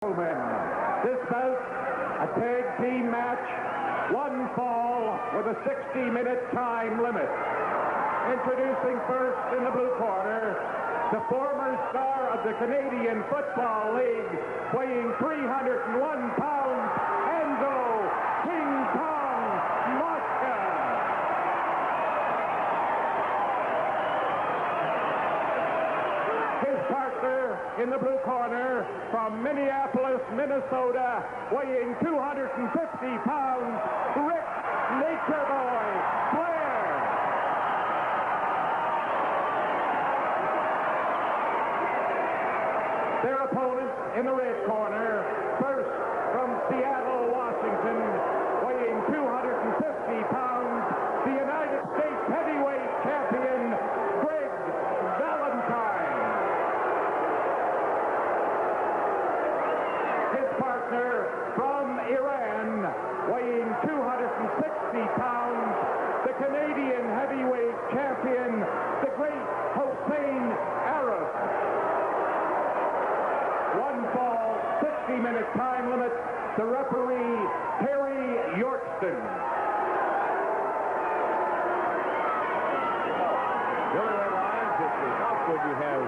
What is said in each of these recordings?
This bout, a tag team match, one fall with a 60-minute time limit. Introducing first in the blue corner, the former star of the Canadian Football League, weighing 301 pounds, Angelo King Kong Mosca. His partner in the blue corner, from Minneapolis, Minnesota, weighing 250 pounds, Ric Nature Boy Flair. Their opponents in the red corner, first from Seattle, Washington, weighing 250 pounds, the United States heavyweight champion, Valentine. His partner from Iran, weighing 260 pounds, the Canadian heavyweight champion, the great Hussein. One fall, 60-minute time limit. The referee, Terry Yorkston. It's not good you have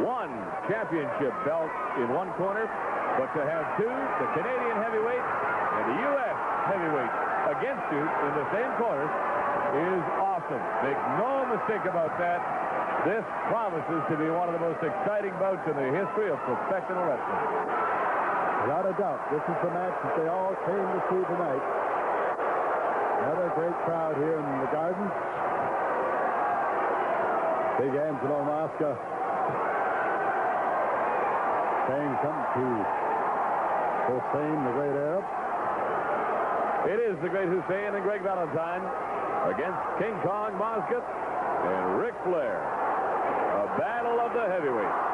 one championship belt in one corner, but to have two, the Canadian heavyweight and the U.S. heavyweight against you in the same corner is awesome. Make no mistake about that. This promises to be one of the most exciting bouts in the history of professional wrestling. Without a doubt, this is the match that they all came to see tonight. Another great crowd here in the Garden. Big Angelo Mosca saying something to Hussein, the great Arab. It is the great Hussein and Greg Valentine against King Kong Mosca and Ric Flair. A battle of the heavyweights.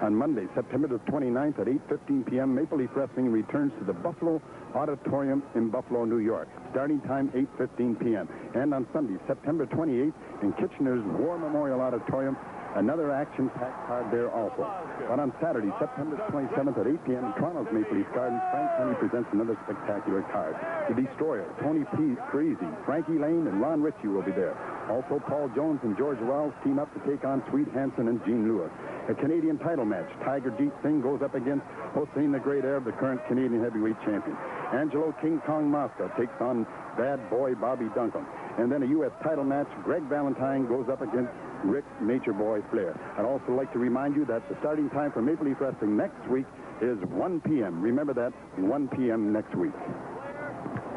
On Monday, September the 29th at 8:15 p.m., Maple Leaf Wrestling returns to the Buffalo Auditorium in Buffalo, New York. Starting time 8:15 p.m. And on Sunday, September 28th, in Kitchener's War Memorial Auditorium, another action-packed card there also. But on Saturday, September 27th at 8 p.m. in Toronto's Maple Leaf Gardens, Frank Henry presents another spectacular card. The Destroyer, Tony Parisi, Frankie Lane, and Ron Ritchie will be there. Also, Paul Jones and George Wells team up to take on Sweet Hansen and Gene Lewis. A Canadian title match. Tiger Jeet Singh goes up against Hussein the Great Arab, the current Canadian heavyweight champion. Angelo King Kong Mosca takes on Bad Boy Bobby Duncan. And then a U.S. title match. Greg Valentine goes up against Ric Nature Boy Flair. I'd also like to remind you that the starting time for Maple Leaf Wrestling next week is 1 p.m. Remember that, 1 p.m. next week.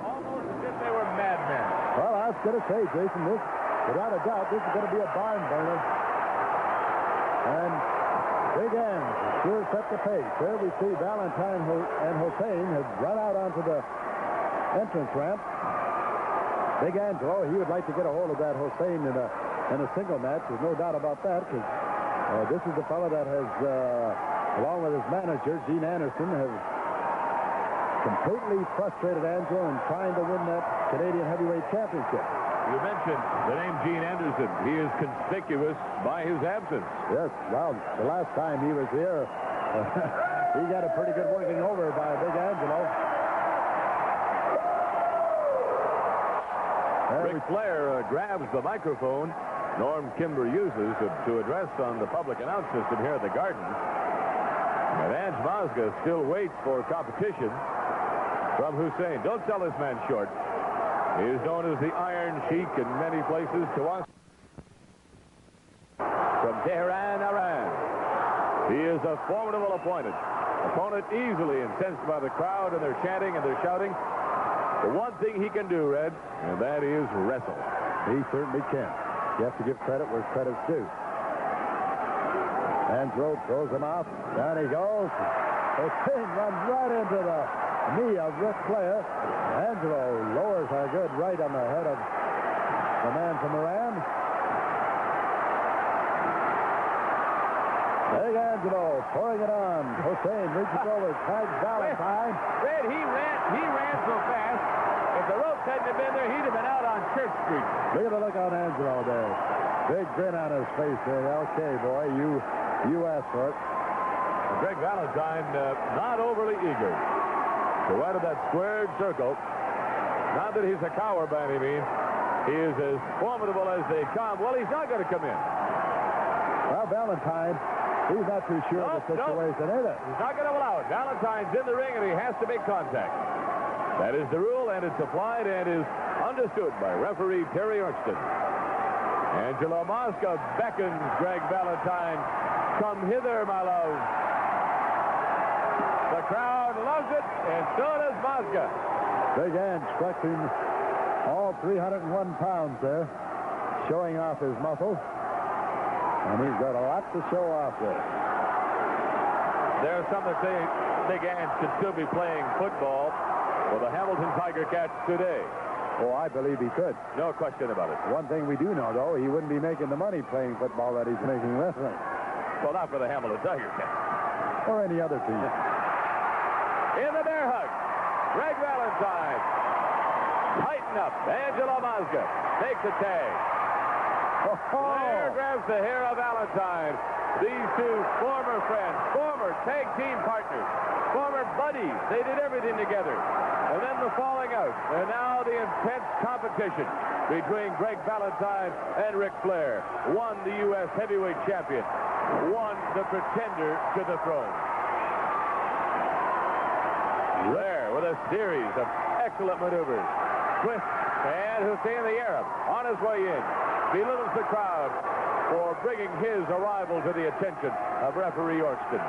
Almost as if they were madmen. Well, I was going to say, Jason, this, without a doubt, this is going to be a barn burner. And Big Ange sure set the pace. There we see Valentine and Hussein have run out onto the entrance ramp. Big Angelo, he would like to get a hold of that Hussein in a single match. There's no doubt about that, because this is the fellow that has, along with his manager, Gene Anderson, have completely frustrated Angelo in trying to win that Canadian heavyweight championship. You mentioned the name Gene Anderson. He is conspicuous by his absence. Yes, well, the last time he was here, he got a pretty good working over by Big Angelo. Ric Flair grabs the microphone Norm Kimber uses to address on the public announce system here at the Garden. And Ange Mosca still waits for competition from Hussein. Don't sell this man short. He is known as the Iron Sheik in many places to us. from Tehran, Iran. He is a formidable opponent easily incensed by the crowd and their chanting and their shouting. The one thing he can do, Red, and that is wrestle. He certainly can. You have to give credit where credit's due. Angelo throws him out. Down he goes. Hussein runs right into the knee of Ric Flair. Angelo lowers a good right on the head of the man from Iran. Big Angelo pouring it on. Hussein reaches over, tags Valentine. Red, he ran so fast. If the ropes hadn't been there, he'd have been out on Church Street. Look at the look on Angelo there. Big grin on his face there. Okay, boy, you asked for it. Greg Valentine not overly eager to enter that squared circle. Not that he's a coward by any means. He is as formidable as they come. Well, he's not going to come in. Well, Valentine, he's not too sure of the situation either. He's not going to allow it. Valentine's in the ring, and he has to make contact. That is the rule, and it's applied and is understood by referee Terry Orkston. Angelo Mosca beckons Greg Valentine. Come hither, my love. The crowd loves it, and so does Mosca. Big Ange flexing all 301 pounds there, showing off his muscles. And he's got a lot to show off there. There's some that say Big Ange could still be playing football for the Hamilton Tiger Cats today. Oh, I believe he could. No question about it. One thing we do know, though, he wouldn't be making the money playing football that he's making wrestling. Well, not for the Hamilton Tiger Cats. Or any other team. In the bear hug, Greg Valentine. Tighten up. Angelo Mosca takes a tag. Flair grabs the hair of Valentine. These two former friends, former tag team partners, former buddies. They did everything together. And then the falling out. And now the intense competition between Greg Valentine and Ric Flair. One, the U.S. heavyweight champion. One, the pretender to the throne. Flair with a series of excellent maneuvers. Twist, and Hussein the Arab on his way in. Belittles the crowd for bringing his arrival to the attention of referee Orkston.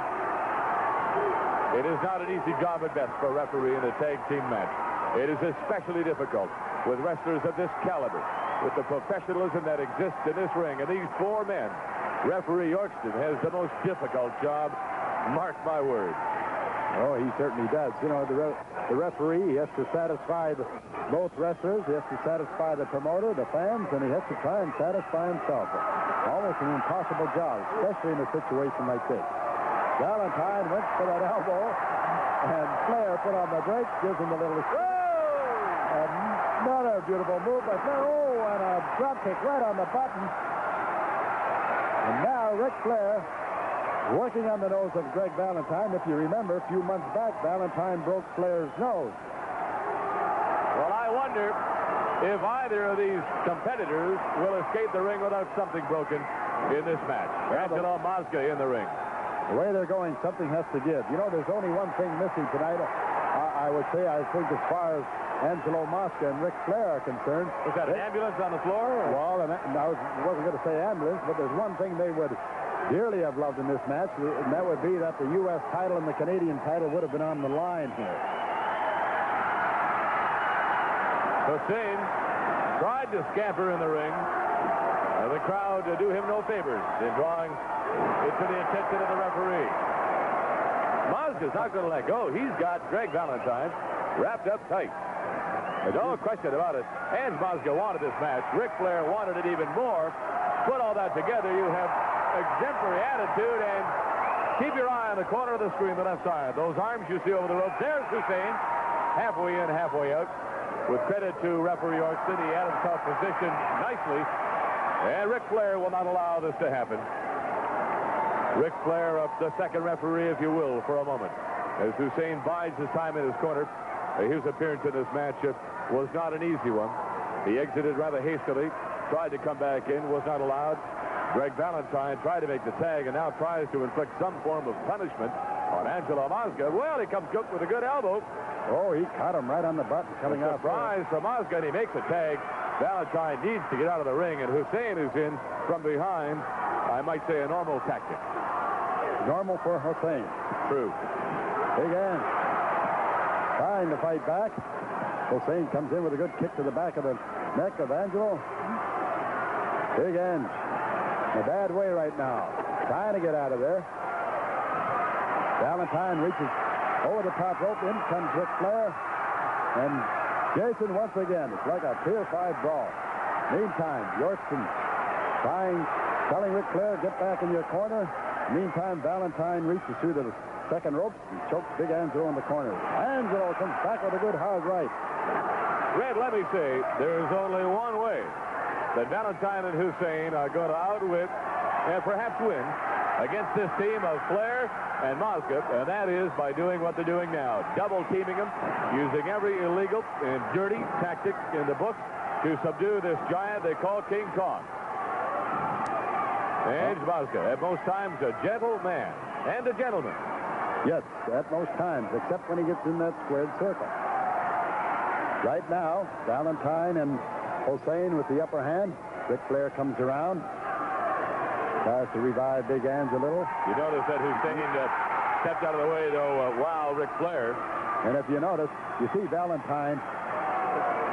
It is not an easy job at best for a referee in a tag team match. It is especially difficult with wrestlers of this caliber, with the professionalism that exists in this ring. And these four men, referee Orkston has the most difficult job. Mark my words. Oh, he certainly does. You know, the referee, he has to satisfy both wrestlers. He has to satisfy the promoter, the fans, and he has to try and satisfy himself. Almost an impossible job, especially in a situation like this. Valentine went for that elbow, and Flair put on the brakes, gives him a little... Another beautiful move by Flair. Oh, and a drop kick right on the button. And now Ric Flair working on the nose of Greg Valentine. If you remember, a few months back, Valentine broke Flair's nose. Well, I wonder if either of these competitors will escape the ring without something broken in this match. Angelo Mosca in the ring. The way they're going, something has to give. You know, there's only one thing missing tonight. I would say, I think, as far as Angelo Mosca and Ric Flair are concerned. Was that an ambulance on the floor? Well, and I wasn't going to say ambulance, but there's one thing they would dearly have loved in this match, and that would be that the U.S. title and the Canadian title would have been on the line here. Hussein tried to scamper in the ring. The crowd do him no favors in drawing it to the attention of the referee. Mosca's not going to let go. He's got Greg Valentine wrapped up tight. There's no question about it. And Mosca wanted this match. Ric Flair wanted it even more. Put all that together, you have exemplary attitude, and keep your eye on the corner of the screen, the left side. Those arms you see over the rope. There's Hussein, halfway in, halfway out. With credit to referee Orkston, he had himself positioned nicely, and Ric Flair will not allow this to happen. Ric Flair, the second referee, if you will, for a moment, as Hussein bides his time in his corner. His appearance in this match was not an easy one. He exited rather hastily, tried to come back in, was not allowed. Greg Valentine tried to make the tag and now tries to inflict some form of punishment on Angelo Mosca. Well, he comes cooked with a good elbow. Oh, he caught him right on the button coming out. Surprise from Mosca, and he makes a tag. Valentine needs to get out of the ring, and Hussein is in from behind. I might say, a normal tactic. Normal for Hussein. True. Big Ange trying to fight back. Hussein comes in with a good kick to the back of the neck of Angelo. Big Ange in a bad way right now. Trying to get out of there. Valentine reaches over the top rope. In comes Ric Flair. And Jason, once again, it's like a Tier 5 brawl. Meantime, Yorkson telling Ric Flair, get back in your corner. Meantime, Valentine reaches through the second rope and chokes Big Angelo in the corner. Angelo comes back with a good hard right. Red, let me say, there is only one way that Valentine and Hussein are going to outwit and perhaps win against this team of Flair and Mosca, and that is by doing what they're doing now, double teaming them, using every illegal and dirty tactic in the book to subdue this giant they call King Kong. And Mosca, at most times, a gentle man and a gentleman. Yes, at most times, except when he gets in that squared circle. Right now, Valentine and Hussein with the upper hand. Ric Flair comes around. Tries to revive Big Ange a little. You notice that Hussein stepped out of the way, though, while Ric Flair. And if you notice, you see Valentine.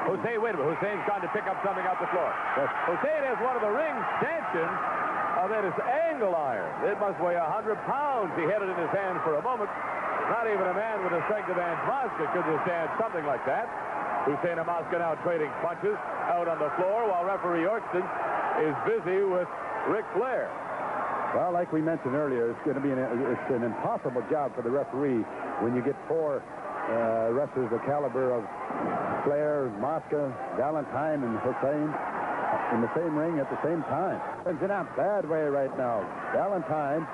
Hussein, wait a minute. Hussein's trying to pick up something off the floor. Yes. Hussein has one of the ring stanchions of that is angle iron. It must weigh 100 pounds. He had it in his hand for a moment. Not even a man with the strength of Ange Mosca could withstand something like that. Hussein and Mosca now trading punches out on the floor while referee Yorkson is busy with Ric Flair. Well, like we mentioned earlier, it's going to be an impossible job for the referee when you get four wrestlers the caliber of Flair, Mosca, Valentine, and Hussein in the same ring at the same time. It's in a bad way right now. Valentine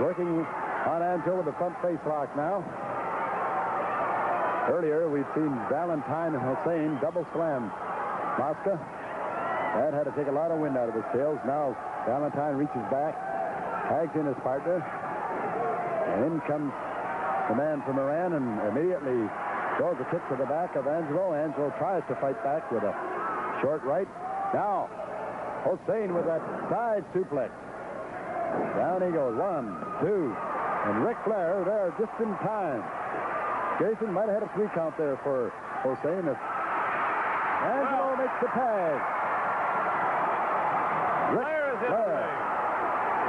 working on Angelo with the front face lock now. Earlier, we've seen Valentine and Hussein double slam Mosca. That had to take a lot of wind out of his sails. Now Valentine reaches back, tags in his partner, and in comes the man from Iran and immediately throws a kick to the back of Angelo. Angelo tries to fight back with a short right. Now, Hussein with that side suplex. Down he goes. 1, 2, and Ric Flair there just in time. Jason might have had a 3 count there for Hussein. If Angelo makes the tag. Flair is in the ring.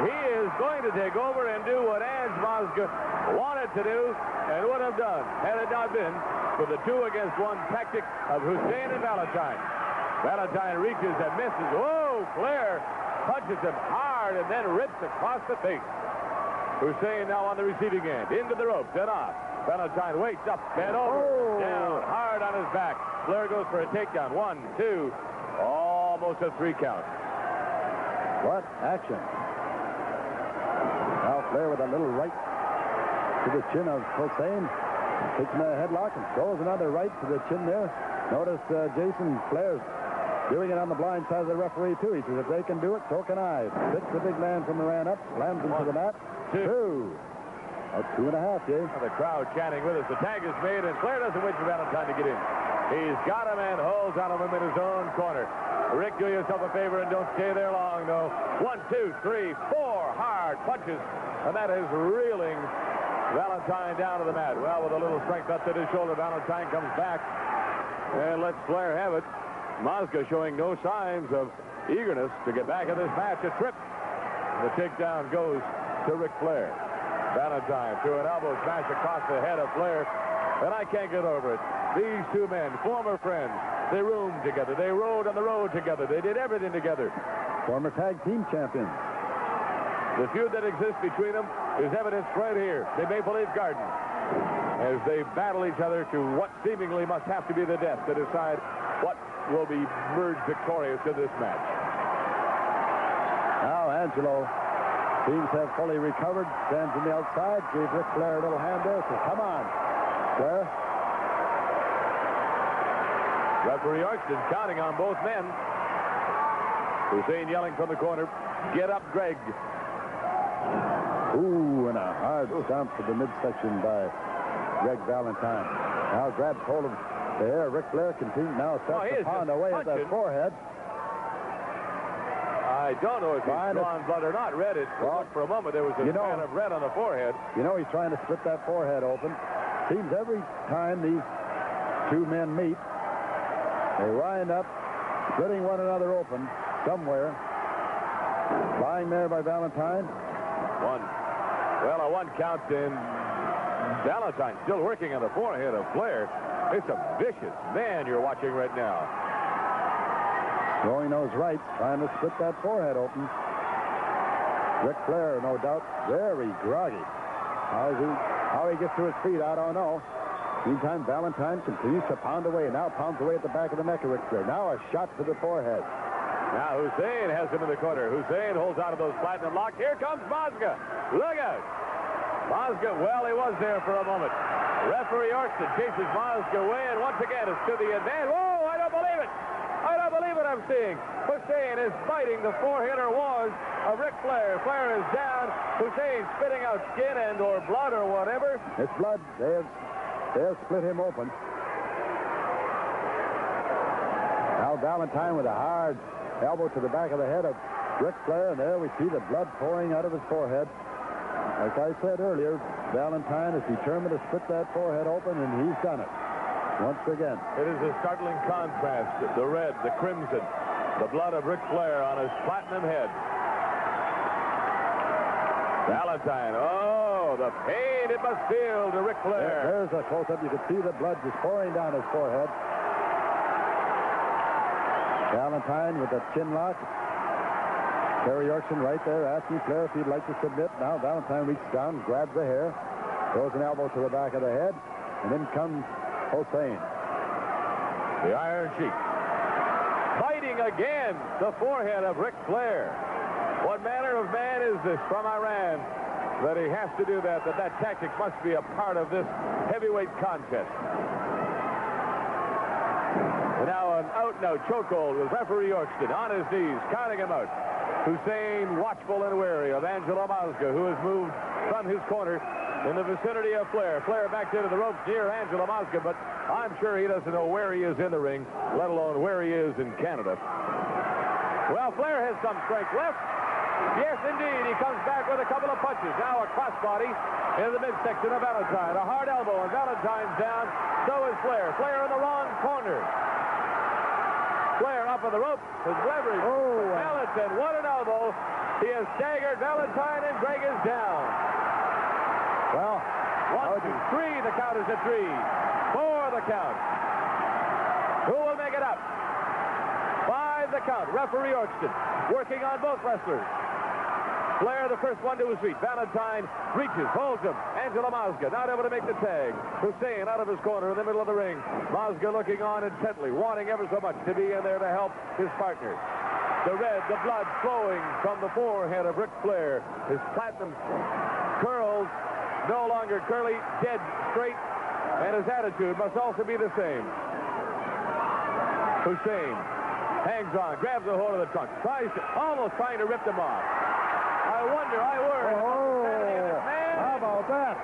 He is going to take over and do what Ange Mosca wanted to do and would have done had it not been for the 2-against-1 tactic of Hussein and Valentine. Valentine reaches and misses. Whoa! Flair punches him hard and then rips across the face. Hussein now on the receiving end. Into the ropes and off. Valentine waits up, bent over, down, hard on his back. Flair goes for a takedown. 1, 2, almost a 3 count. What action. Now Flair with a little right to the chin of Hussein. Takes him a headlock and throws another right to the chin there. Notice Jason Flair's doing it on the blind side of the referee, too. He says, if they can do it, so can I. Picks the big man from Iran up, slams him to the mat. 2. That's 2.5, Jay. The crowd chanting with us. The tag is made, and Flair doesn't wait for Valentine to get in. He's got him and holds on him in his own corner. Rick, do yourself a favor and don't stay there long, though. 1, 2, 3, 4 hard punches, and that is reeling Valentine down to the mat. Well, with a little strength up to his shoulder, Valentine comes back and lets Flair have it. Mosca showing no signs of eagerness to get back in this match. A trip. The takedown goes to Ric Flair. Valentine threw an elbow smash across the head of Flair, and I can't get over it. These two men, former friends, they roomed together. They rode on the road together. They did everything together. Former tag team champions. The feud that exists between them is evidenced right here in Maple Leaf Garden as they battle each other to what seemingly must have to be the death to decide what will be merged victorious in this match. Now Angelo seems to have fully recovered. Stands on the outside. Gave Ric Flair a little hand there. So come on, Flair. Referee Yorkson counting on both men. Hussein yelling from the corner, get up, Greg. Ooh, and a hard stomp to the midsection by Greg Valentine. Now grabs hold of the hair. Ric Flair continues now starts to pound away at that forehead. I I don't know if he's drawn blood or not. Read it. Well, for a moment, there was a kind of red on the forehead. You know, he's trying to split that forehead open. Seems every time these two men meet, they wind up splitting one another open somewhere. Lying there by Valentine. Well, a one count, and Valentine still working on the forehead of Flair. It's a vicious man you're watching right now. Throwing those rights, trying to split that forehead open. Ric Flair, no doubt, very groggy. How he gets to his feet, I don't know. Meantime, Valentine continues to pound away. Now pounds away at the back of the neck of Ric Flair. Now a shot to the forehead. Now Hussein has him in the corner. Hussein holds out of those platinum locks. Here comes Mosca. Look out. Mosca, well, he was there for a moment. Referee Orson chases Mosca away, and once again it's to the advantage. Whoa, I don't believe it. I don't believe what I'm seeing. Hussein is biting the forehead, or was, of Ric Flair. Flair is down. Hussein spitting out skin and or blood or whatever. It's blood. They have split him open. Now Valentine with a hard elbow to the back of the head of Ric Flair, and there we see the blood pouring out of his forehead. Like I said earlier, Valentine is determined to split that forehead open, and he's done it. Once again. It is a startling contrast. The red, the crimson, the blood of Ric Flair on his platinum head. Valentine, oh, the pain it must feel to Ric Flair. There's a close-up. You can see the blood just pouring down his forehead. Valentine with the chin lock. Terry Yorkson right there asking Flair if he'd like to submit. Now Valentine reaches down, grabs the hair, throws an elbow to the back of the head, and then comes Hussein. The Iron Sheik fighting again the forehead of Ric Flair. What manner of man is this from Iran that he has to do that? That tactic must be a part of this heavyweight contest. And now an out-and-out chokehold with referee Yorkson on his knees, counting him out. Hussein watchful and wary of Angelo Mosca, who has moved from his corner in the vicinity of Flair. Flair backed into the ropes near Angelo Mosca, but I'm sure he doesn't know where he is in the ring, let alone where he is in Canada. Well, Flair has some strength left. Yes, indeed. He comes back with a couple of punches. Now a crossbody into the midsection of Valentine. A hard elbow, and Valentine's down. So is Flair. Flair in the wrong corner. Flair up on the rope. His leverage. Oh, Valentine, what an elbow. He has staggered Valentine, and Greg is down. Well, 1, 2, 3. The count is at 3. 4 the count. Who will make it up? 5 the count. Referee Orkston working on both wrestlers. Flair, the first one to his feet. Valentine reaches, holds him. Angelo Mosca not able to make the tag. Hussein out of his corner in the middle of the ring. Mosca looking on intently, wanting ever so much to be in there to help his partner. The red, the blood flowing from the forehead of Ric Flair. His platinum curls no longer curly, dead straight, and his attitude must also be the same. Hussein hangs on, grabs a hold of the trunk, almost trying to rip them off. I wonder, Oh, how about that?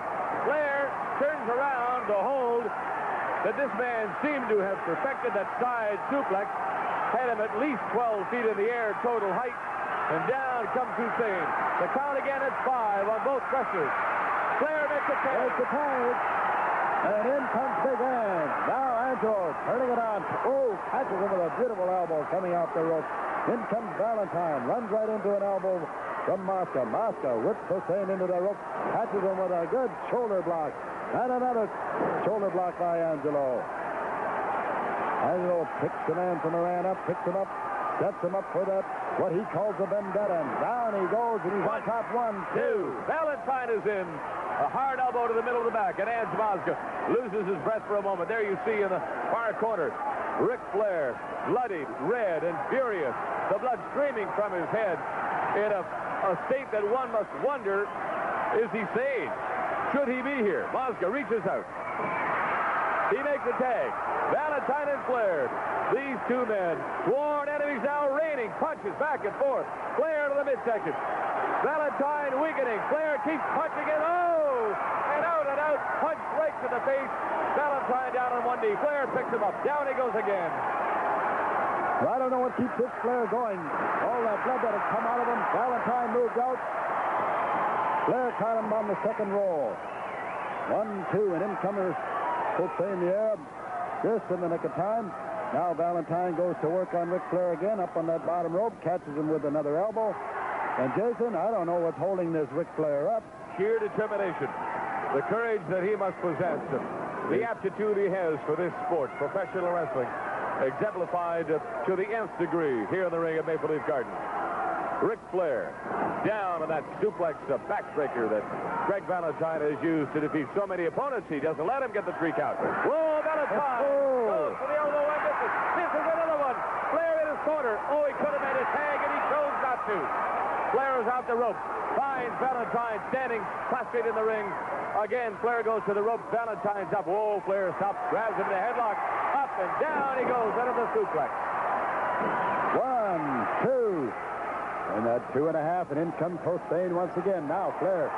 Flair turns around to hold that this man seemed to have perfected that side suplex, had him at least 12 feet in the air total height, and down comes Hussein. The count again at 5 on both wrestlers. Flair makes a tag. There's the tag. And in comes Big Ann. Now Angelo turning it on. Oh, catches him with a beautiful elbow coming out the rope. In comes Valentine. Runs right into an elbow from Mosca. Mosca whips Hussein into the rope. Catches him with a good shoulder block. And another shoulder block by Angelo. Angelo picks the man from Iran up, picks him up, sets him up for that, what he calls a vendetta. And down he goes, and he's on top. 1, 2. Valentine is in. A hard elbow to the middle of the back, and Angelo Mosca loses his breath for a moment. There you see in the far corner, Ric Flair, bloodied, red, and furious. The blood streaming from his head in a state that one must wonder, is he sane? Should he be here? Mosca reaches out. He makes a tag. Valentine and Flair. These two men, sworn enemies now, raining punches back and forth. Flair to the midsection. Valentine weakening. Flair keeps punching it. Oh! And out, punch right to the face. Valentine down on one knee. Flair picks him up. Down he goes again. Well, I don't know what keeps Ric Flair going. All that blood that had come out of him. Valentine moved out. Flair caught him on the second roll. 1-2, and in comes Hussein in the air. Just in the nick of time. Now Valentine goes to work on Ric Flair again up on that bottom rope, catches him with another elbow. And Jason, I don't know what's holding this Ric Flair up. Sheer determination, the courage that he must possess, the aptitude he has for this sport, professional wrestling, exemplified to the nth degree here in the ring at Maple Leaf Gardens. Ric Flair down on that suplex backbreaker that Greg Valentine has used to defeat so many opponents. He doesn't let him get the 3 count. Whoa, Valentine goes for the elbow and misses. This is another one. Flair in his corner. Oh, he could have made a tag, and he chose not to. Flair is out the rope. Finds Valentine standing prostrate in the ring. Again, Flair goes to the rope. Valentine's up. Whoa, Flair stops, grabs him in the headlock. Up and down he goes out of the suplex. 1, 2. And that 2.5, and in comes Hussein once again. Now Flair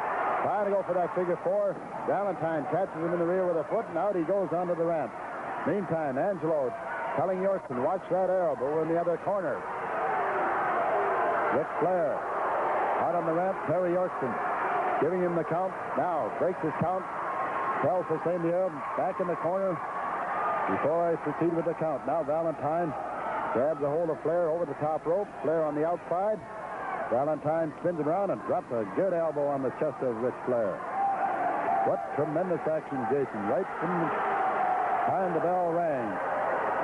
trying to go for that figure 4. Valentine catches him in the rear with a foot, and out he goes onto the ramp. Meantime, Angelo telling Yorkson, watch that arrow over in the other corner. Ric Flair out on the ramp. Terry Yorkson giving him the count. Now breaks his count. Tells Hussein the arrow back in the corner before I proceed with the count. Now Valentine grabs a hold of Flair over the top rope. Flair on the outside. Valentine spins around and drops a good elbow on the chest of Ric Flair. What tremendous action, Jason. Right from the time the bell rang.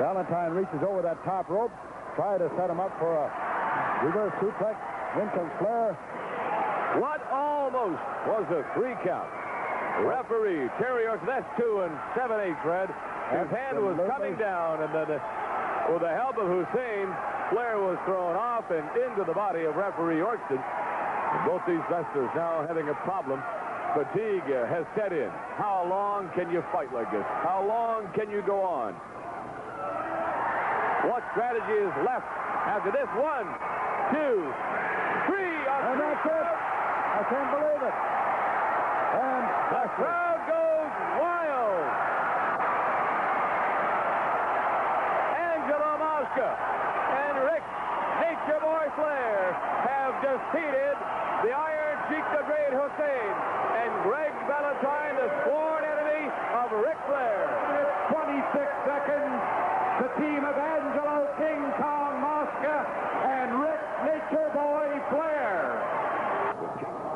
Valentine reaches over that top rope, try to set him up for a reverse suplex. In comes Flair. What almost was a 3 count. Referee Terry York, that's 2 7/8, Fred. His hand was coming down, and then with the help of Hussein, Flair was thrown off and into the body of referee Yorkson. Both these wrestlers now having a problem. Fatigue has set in. How long can you fight like this? How long can you go on? What strategy is left after this? 1, 2, 3. And that's it. I can't believe it. And the crowd goes wild. Angelo Mosca and Rick Nature Boy Flair have defeated the Iron Sheik, the Great Hussein, and Greg Valentine, the sworn enemy of Ric Flair. 26 seconds. The team of Angelo King Kong